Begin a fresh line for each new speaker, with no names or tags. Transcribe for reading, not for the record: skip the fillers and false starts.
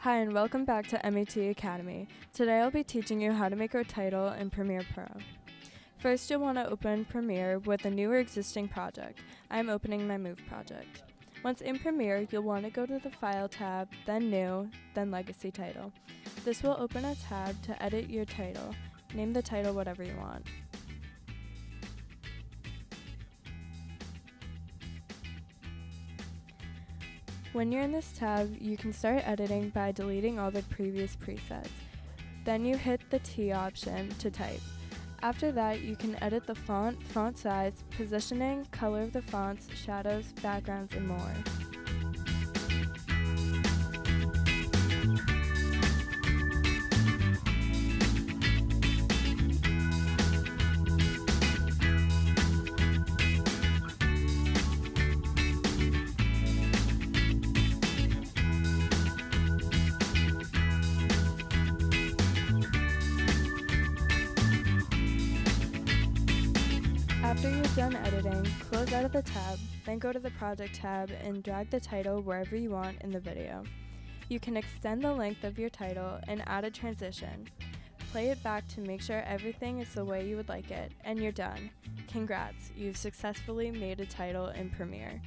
Hi and welcome back to MET Academy. Today I'll be teaching you how to make our title in Premiere Pro. First, you'll want to open Premiere with a new or existing project. I'm opening my Move project. Once in Premiere, you'll want to go to the File tab, then New, then Legacy Title. This will open a tab to edit your title. Name the title whatever you want. When you're in this tab, you can start editing by deleting all the previous presets. Then you hit the T option to type. After that, you can edit the font size, positioning, color of the fonts, shadows, backgrounds, and more. After you're done editing, close out of the tab, then go to the Project tab and drag the title wherever you want in the video. You can extend the length of your title and add a transition. Play it back to make sure everything is the way you would like it, and you're done. Congrats, you've successfully made a title in Premiere.